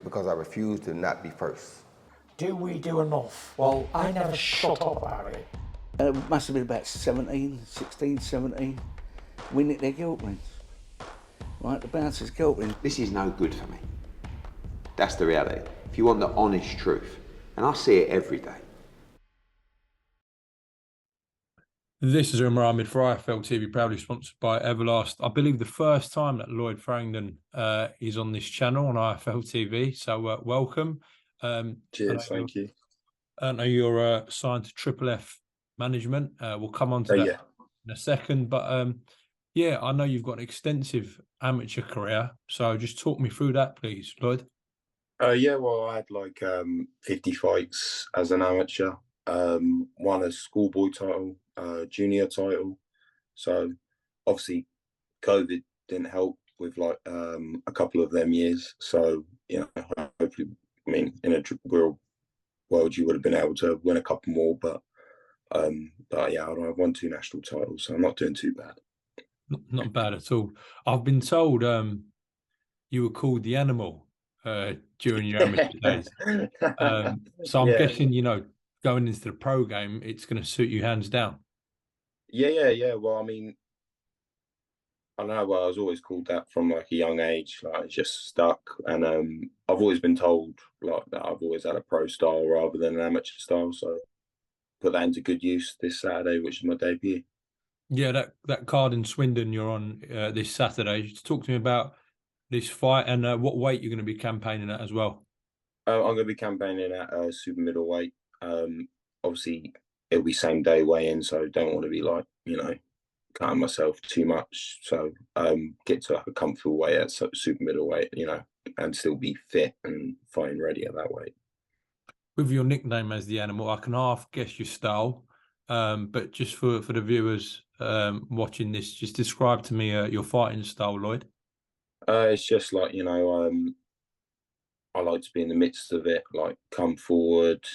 because I refuse to not be first. Do we do enough? Well, I never shut up about it. It must have been about 16, 17. We nicked their guilt rings. Right, the bouncer's guilt ring. This is no good for me. That's the reality. If you want the honest truth, and I see it every day. This is Umar Ahmed for IFLTV, proudly sponsored by Everlast. I believe the first time that Lloyd Farrington is on this channel on IFLTV, so welcome. Cheers, thank you. I know you're signed to Triple F Management. We'll come on to that in a second, but yeah, I know you've got an extensive amateur career, so just talk me through that, please, Lloyd. Yeah, well, I had like 50 fights as an amateur. Won a schoolboy title, junior title. So obviously COVID didn't help with like a couple of them years. So, you know, hopefully, I mean, in a real world, you would have been able to win a couple more. But yeah, I've won 2 national titles, so I'm not doing too bad. Not bad at all. I've been told you were called the Animal during your amateur days. So I'm guessing, you know, going into the pro game, it's going to suit you hands down. Yeah. Well, I mean, I know. Well, I was always called that from like a young age. Like, it just stuck, and I've always been told like that I've always had a pro style rather than an amateur style. So put that into good use this Saturday, which is my debut. Yeah, that card in Swindon you're on this Saturday. Just talk to me about this fight and what weight you're going to be campaigning at as well. I'm going to be campaigning at super middleweight. Obviously, it'll be same day weigh-in, so don't want to be like, you know, cutting myself too much. So get to like a comfortable weight at super middleweight, you know, and still be fit and fighting ready at that weight. With your nickname as the Animal, I can half guess your style, but just for the viewers watching this, just describe to me your fighting style, Lloyd. It's just like, you know, I like to be in the midst of it, like come forward,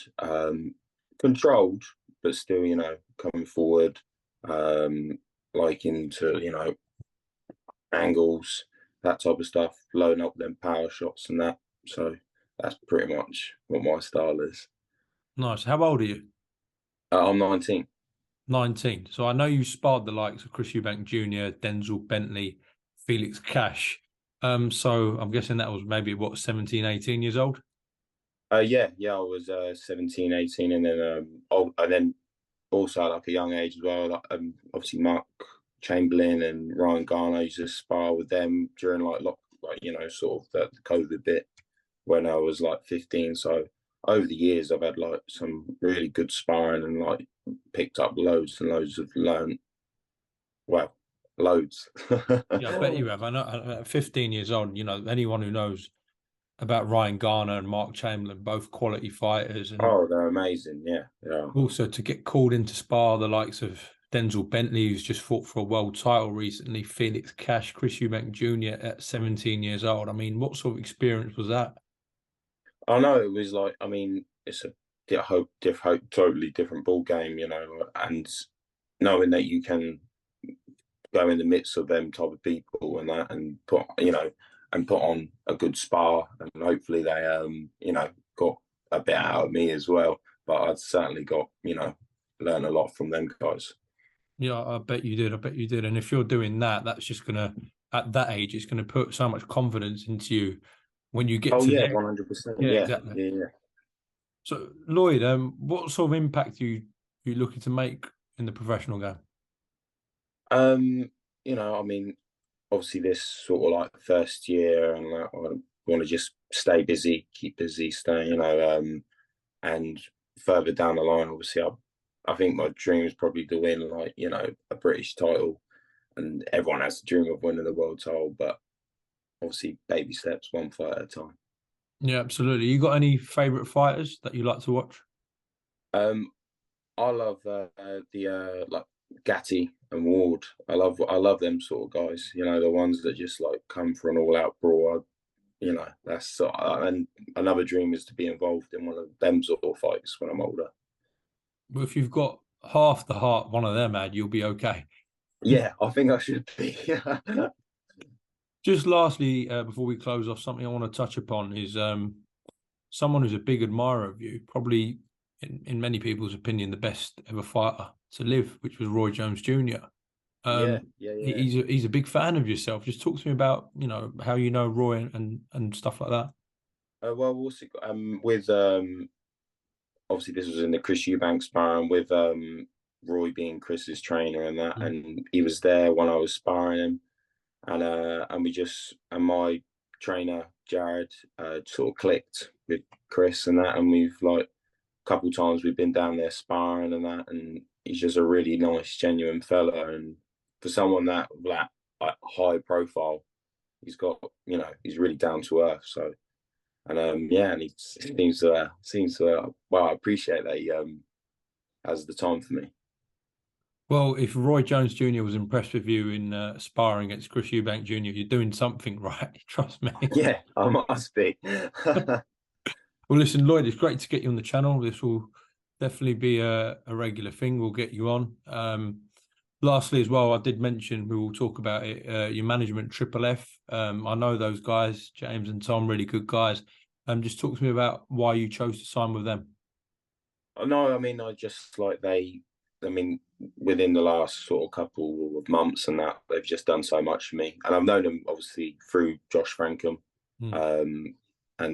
controlled, but still, you know, coming forward, like into, you know, angles, that type of stuff, loading up them power shots and that. So that's pretty much what my style is. Nice. How old are you? I'm 19. 19. So I know you sparred the likes of Chris Eubank Jr., Denzel Bentley, Felix Cash. So I'm guessing that was maybe, what, 17, 18 years old? Yeah, I was 17, 18, and then also like a young age as well. Like, obviously Mark Chamberlain and Ryan Garner used to spar with them during like you know, sort of the COVID bit when I was like 15. So over the years, I've had like some really good sparring and like picked up loads and loads of loads. Yeah, I bet you have. I know at 15 years old, you know, anyone who knows about Ryan Garner and Mark Chamberlain, both quality fighters. And oh, they're amazing. Yeah. also to get called into spar the likes of Denzel Bentley, who's just fought for a world title recently, Felix Cash, Chris Eubank Jr. at 17 years old. I mean, what sort of experience was that? I know it was like, I mean, it's a totally different ball game, you know, and knowing that you can go in the midst of them type of people and that, and put on a good spar, and hopefully they, you know, got a bit out of me as well. But I'd certainly got, you know, learn a lot from them guys. Yeah, I bet you did. I bet you did. And if you're doing that, that's just gonna, at that age, it's gonna put so much confidence into you when you get to 100%. Yeah, exactly. Yeah. So Lloyd, what sort of impact are you looking to make in the professional game? You know, I mean, obviously this sort of like first year, and I want to just stay busy, keep busy, stay, you know, and further down the line, obviously, I think my dream is probably to win, like, you know, a British title, and everyone has to dream of winning the world title, but obviously baby steps, one fight at a time. Yeah, absolutely. You got any favourite fighters that you like to watch? I love the like Gatti and Ward. I love them sort of guys. You know, the ones that just like come for an all-out brawl. You know, that's and another dream is to be involved in one of them sort of fights when I'm older. Well, if you've got half the heart one of them had, you'll be okay. Yeah, I think I should be. Just lastly, before we close off, something I want to touch upon is someone who's a big admirer of you, probably in many people's opinion, the best ever fighter to live, which was Roy Jones Jr. Yeah. He's a big fan of yourself. Just talk to me about, you know, how you know Roy and stuff like that. Well, also, with obviously this was in the Chris Eubank sparring with Roy being Chris's trainer and that, and he was there when I was sparring him, and we just and my trainer Jared sort of clicked with Chris and that, and we've like a couple times we've been down there sparring and that, and he's just a really nice, genuine fella, and for someone that like high profile, he's got, you know, he's really down to earth. So. And yeah, and he seems to well, I appreciate that he has the time for me. Well, if Roy Jones Jr. was impressed with you in sparring against Chris Eubank Jr., you're doing something right. Trust me. Yeah, I must be. Well, listen, Lloyd, it's great to get you on the channel. This will definitely be a regular thing. We'll get you on. Lastly, as well, I did mention we will talk about it. Your management, Triple F. I know those guys, James and Tom, really good guys. Just talk to me about why you chose to sign with them. No, I mean, I just like within the last sort of couple of months and that, they've just done so much for me. And I've known them obviously through Josh Frankham, and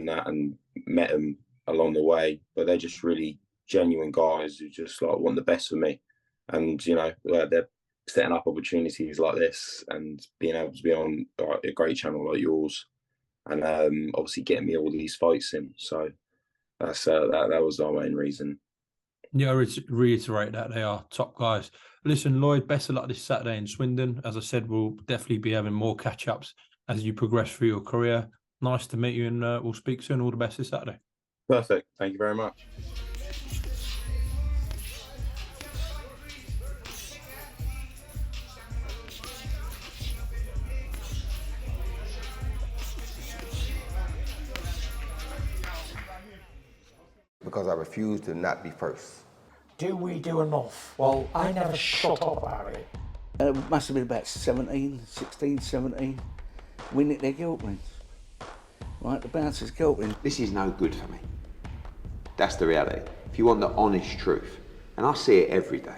that, and met them along the way. But they're just really genuine guys who just like want the best for me. And you know, they're setting up opportunities like this and being able to be on a great channel like yours, and obviously getting me all these fights in. So that's that was our main reason. Yeah, I reiterate that they are top guys. Listen, Lloyd, best of luck this Saturday in Swindon. As I said, we'll definitely be having more catch-ups as you progress through your career. Nice to meet you, and we'll speak soon. All the best this Saturday. Perfect. Thank you very much. Because I refuse to not be first. Do we do enough? Well, I never shut up about it. It must have been about 16, 17. We nicked their guilt rings. Right, the bouncer's guilt ring. This is no good for me. That's the reality. If you want the honest truth, and I see it every day,